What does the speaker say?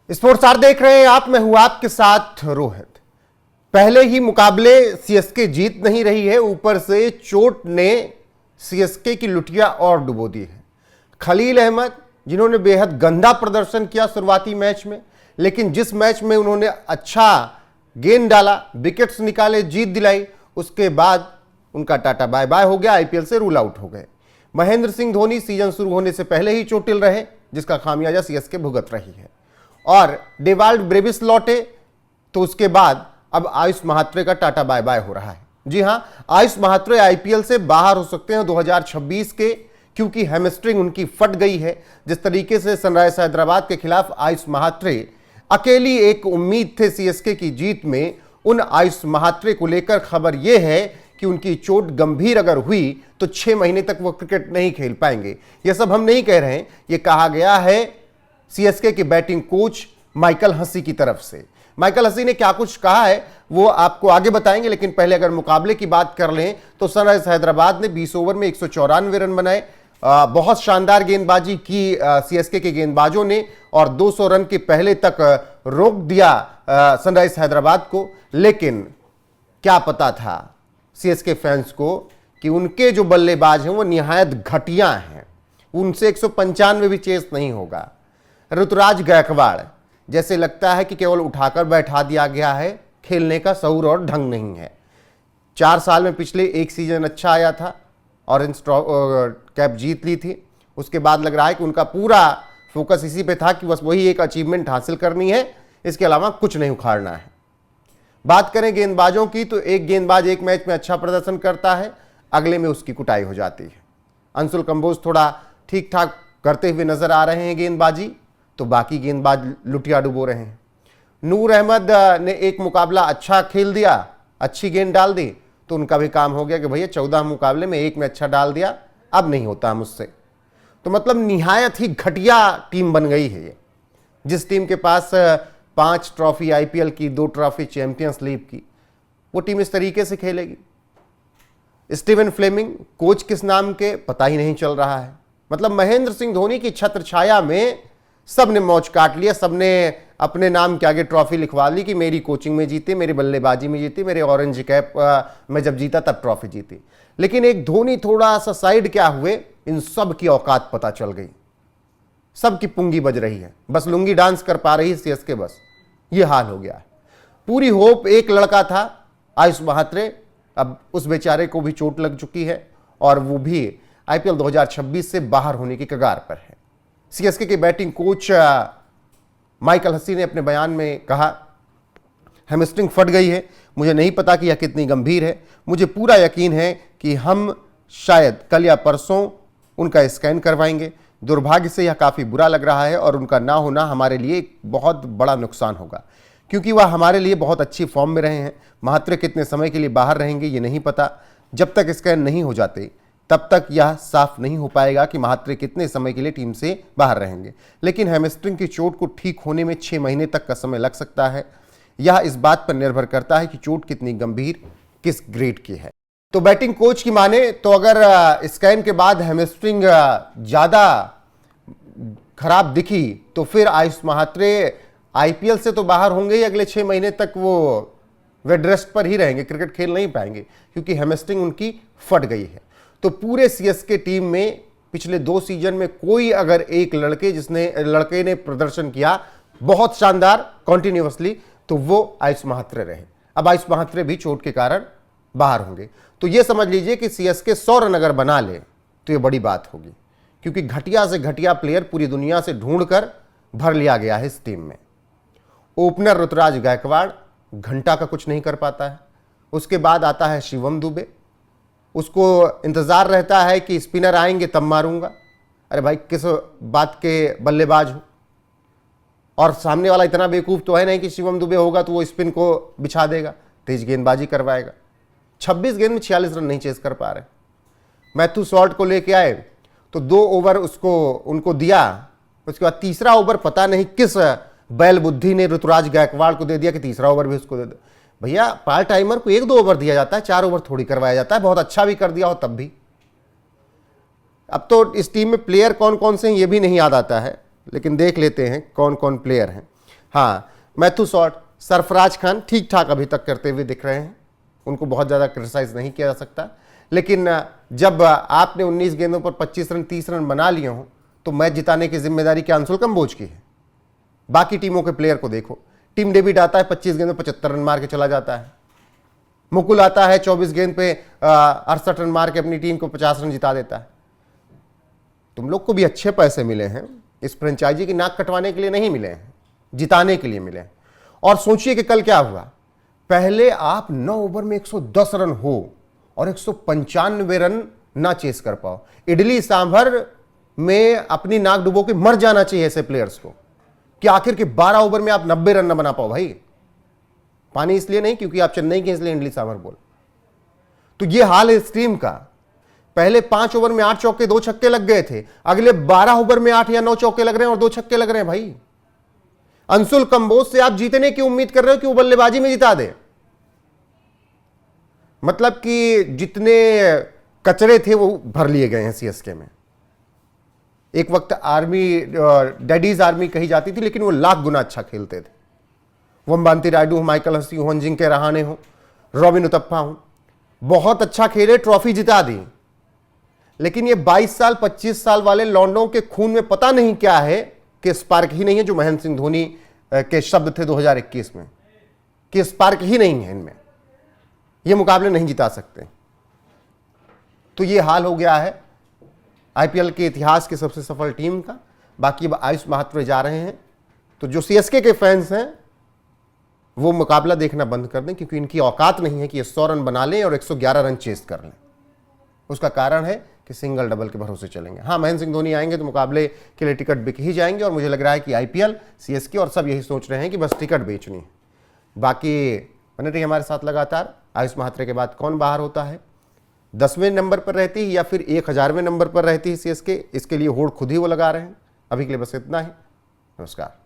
Sports are देख रहे हैं आप, मैं हूं आपके साथ रोहित। पहले ही मुकाबले सीएसके जीत नहीं रही है, ऊपर से चोट ने सीएसके की लुटिया और डुबो दी है। खलील अहमद जिन्होंने बेहद गंदा प्रदर्शन किया शुरुआती मैच में, लेकिन जिस मैच में उन्होंने अच्छा गेंद डाला, विकेट्स निकाले, जीत दिलाई, उसके बाद उनका टाटा बाय बाय हो गया, आईपीएल से रूल आउट हो गए। महेंद्र सिंह धोनी सीजन शुरू होने से पहले ही चोटिल रहे, जिसका खामियाजा सीएसके भुगत रही है। और डेवाल्ड ब्रेविस लौटे तो उसके बाद अब आयुष महात्रे का टाटा बाय बाय हो रहा है। जी हां, आयुष महात्रे आईपीएल से बाहर हो सकते हैं 2026 के, क्योंकि हैमस्ट्रिंग उनकी फट गई है। जिस तरीके से सनराइजर्स हैदराबाद के खिलाफ आयुष महात्रे अकेली एक उम्मीद थे सीएसके की जीत में, उन आयुष महात्रे को लेकर खबर यह है कि उनकी चोट गंभीर अगर हुई तो 6 महीने तक वो क्रिकेट नहीं खेल पाएंगे। यह सब हम नहीं कह रहे हैं, यह कहा गया है सीएसके के बैटिंग कोच माइकल हसी की तरफ से। माइकल हसी ने क्या कुछ कहा है वो आपको आगे बताएंगे, लेकिन पहले अगर मुकाबले की बात कर लें तो सनराइजर्स हैदराबाद ने 20 ओवर में 194 रन बनाए। बहुत शानदार गेंदबाजी की सीएसके के गेंदबाजों ने और 200 रन के पहले तक रोक दिया सनराइजर्स हैदराबाद को। लेकिन क्या पता था सीएसके फैंस को कि उनके जो बल्लेबाज हैं वो निहायत घटिया हैं, उनसे 195 भी चेस नहीं होगा। ऋतुराज गायकवाड़ जैसे लगता है कि केवल उठाकर बैठा दिया गया है, खेलने का शऊर और ढंग नहीं है। 4 साल में पिछले एक सीजन अच्छा आया था, ऑरेंज कैप जीत ली थी, उसके बाद लग रहा है कि उनका पूरा फोकस इसी पे था कि बस वही एक अचीवमेंट हासिल करनी है, इसके अलावा कुछ नहीं उखाड़ना है। बात करें गेंदबाजों की तो एक गेंदबाज एक मैच में अच्छा प्रदर्शन करता है, अगले में उसकी कुटाई हो जाती है। अंशुल कंबोज थोड़ा ठीक ठाक करते हुए नजर आ रहे हैं गेंदबाजी, तो बाकी गेंदबाज लुटिया डुबो रहे हैं। नूर अहमद ने एक मुकाबला अच्छा खेल दिया, अच्छी गेंद डाल दी, तो उनका भी काम हो गया कि भैया 14 मुकाबले में एक में अच्छा डाल दिया, अब नहीं होता मुझसे। तो मतलब निहायत ही घटिया टीम बन गई है ये। जिस टीम के पास 5 ट्रॉफी आईपीएल की, 2 ट्रॉफी चैंपियंस लीग की, वो टीम इस तरीके से खेलेगी। स्टीवन फ्लेमिंग कोच किस नाम के पता ही नहीं चल रहा है। मतलब महेंद्र सिंह धोनी की छत्र छाया में सबने मौज काट लिया, सबने अपने नाम के आगे ट्रॉफी लिखवा ली कि मेरी कोचिंग में जीती, मेरी बल्लेबाजी में जीती, मेरे ऑरेंज कैप में जब जीता तब ट्रॉफी जीती। लेकिन एक धोनी थोड़ा सा साइड क्या हुए, इन सब की औकात पता चल गई, सबकी पुंगी बज रही है, बस लुंगी डांस कर पा रही है सीएसके, बस ये हाल हो गया है। पूरी होप एक लड़का था आयुष महात्रे, अब उस बेचारे को भी चोट लग चुकी है और वो भी आईपीएल 2026 से बाहर होने की कगार पर है। सीएसके के बैटिंग कोच माइकल हसी ने अपने बयान में कहा, हैमस्ट्रिंग फट गई है, मुझे नहीं पता कि यह कितनी गंभीर है, मुझे पूरा यकीन है कि हम शायद कल या परसों उनका स्कैन करवाएंगे। दुर्भाग्य से यह काफ़ी बुरा लग रहा है और उनका ना होना हमारे लिए एक बहुत बड़ा नुकसान होगा, क्योंकि वह हमारे लिए बहुत अच्छी फॉर्म में रहे हैं। महात्रे कितने समय के लिए बाहर रहेंगे ये नहीं पता, जब तक स्कैन नहीं हो जाते तब तक यह साफ नहीं हो पाएगा कि महात्रे कितने समय के लिए टीम से बाहर रहेंगे। लेकिन हैमस्ट्रिंग की चोट को ठीक होने में 6 महीने तक का समय लग सकता है। यह इस बात पर निर्भर करता है कि चोट कितनी गंभीर, किस ग्रेड की है। तो बैटिंग कोच की माने तो अगर स्कैन के बाद हैमस्ट्रिंग ज़्यादा खराब दिखी तो फिर आयुष महात्रे आईपीएल से तो बाहर होंगे ही, अगले 6 महीने तक वो बेड रेस्ट पर ही रहेंगे, क्रिकेट खेल नहीं पाएंगे, क्योंकि हैमस्ट्रिंग उनकी फट गई है। तो पूरे सीएसके टीम में पिछले 2 सीजन में कोई अगर एक लड़के ने प्रदर्शन किया बहुत शानदार कॉन्टिन्यूअसली, तो वो आयुष महात्रे रहे। अब आयुष महात्रे भी चोट के कारण बाहर होंगे। तो ये समझ लीजिए कि सीएसके 100 रन अगर बना ले तो ये बड़ी बात होगी, क्योंकि घटिया से घटिया प्लेयर पूरी दुनिया से ढूंढकर भर लिया गया है इस टीम में। ओपनर ऋतुराज गायकवाड़ घंटा का कुछ नहीं कर पाता है। उसके बाद आता है शिवम दुबे, उसको इंतजार रहता है कि स्पिनर आएंगे तब मारूंगा। अरे भाई, किस बात के बल्लेबाज हो? और सामने वाला इतना बेवकूफ़ तो है नहीं कि शिवम दुबे होगा तो वो स्पिन को बिछा देगा, तेज गेंदबाजी करवाएगा। 26 गेंद में 46 रन नहीं चेस कर पा रहे। मैथ्यू शॉर्ट को लेके आए तो 2 ओवर उनको दिया, उसके बाद तीसरा ओवर पता नहीं किस बैल बुद्धि ने ऋतुराज गायकवाड़ को दे दिया कि तीसरा ओवर भी उसको दे दो। भैया, पार्ट टाइमर को 1-2 ओवर दिया जाता है, 4 ओवर थोड़ी करवाया जाता है, बहुत अच्छा भी कर दिया हो तब भी। अब तो इस टीम में प्लेयर कौन कौन से हैं ये भी नहीं याद आता है, लेकिन देख लेते हैं कौन कौन प्लेयर हैं। हाँ, मैथ्यू शॉट, सरफराज खान ठीक ठाक अभी तक करते हुए दिख रहे हैं, उनको बहुत ज़्यादा क्रिटिसाइज नहीं किया जा सकता। लेकिन जब आपने 19 गेंदों पर 25 रन 30 रन बना लिए हों तो मैच जिताने की जिम्मेदारी क्या अंशुल कंबोज की है? बाकी टीमों के प्लेयर को देखो, टीम डेविड आता है 25 गेंद में 75 रन मार के चला जाता है, मुकुल आता है 24 गेंद पे 68 रन मार के अपनी टीम को 50 रन जिता देता है। तुम लोग को भी अच्छे पैसे मिले हैं, इस फ्रेंचाइजी की नाक कटवाने के लिए नहीं मिले हैं, जिताने के लिए मिले हैं। और सोचिए कि कल क्या हुआ, पहले आप 9 ओवर में 110 रन हो और 195 रन ना चेस कर पाओ। इडली सांभर में अपनी नाक डुबो के मर जाना चाहिए ऐसे प्लेयर्स को कि आखिर के 12 ओवर में आप 90 रन ना बना पाओ। भाई पानी इसलिए नहीं क्योंकि आप चेन्नई के, इसलिए इडली सांभर बोल। तो ये हाल है इस टीम का। पहले 5 ओवर में 8 चौके 2 छक्के लग गए थे, अगले 12 ओवर में 8 या 9 चौके लग रहे हैं और 2 छक्के लग रहे हैं। भाई अंशुल कंबोज से आप जीतने की उम्मीद कर रहे हो कि वो बल्लेबाजी में जिता दे? मतलब कि जितने कचरे थे वो भर लिए गए हैं सीएसके में। एक वक्त आर्मी डैडीज आर्मी कही जाती थी, लेकिन वो लाख गुना अच्छा खेलते थे। वंबांती रायडू हो, माइकल हसी हो, जिंके रहाणे हो, रॉबिन उतप्पा हो, बहुत अच्छा खेले, ट्रॉफी जिता दी। लेकिन ये 22 साल 25 साल वाले लौंडों के खून में पता नहीं क्या है कि स्पार्क ही नहीं है जो महेंद्र सिंह धोनी के शब्द थे 2021 में, कि स्पार्क ही नहीं है इनमें, ये मुकाबले नहीं जिता सकते। तो ये हाल हो गया है आईपीएल के इतिहास की सबसे सफल टीम का। बाकी अब आयुष महात्रे जा रहे हैं, तो जो सीएसके के फैंस हैं वो मुकाबला देखना बंद कर दें, क्योंकि इनकी औकात नहीं है कि ये 100 रन बना लें और 111 रन चेस कर लें। उसका कारण है कि सिंगल डबल के भरोसे चलेंगे। हाँ, महेंद्र सिंह धोनी आएंगे तो मुकाबले के लिए टिकट बिक ही जाएंगे, और मुझे लग रहा है कि आईपीएल, सीएसके और सब यही सोच रहे हैं कि बस टिकट बेचनी है। बाकी बने रहिए हमारे साथ लगातार। आयुष महात्रे के बाद कौन बाहर होता है, 10वें नंबर पर रहती है या फिर 1000वें नंबर पर रहती है सीएसके, इसके लिए होड़ खुद ही वो लगा रहे हैं। अभी के लिए बस इतना ही। नमस्कार।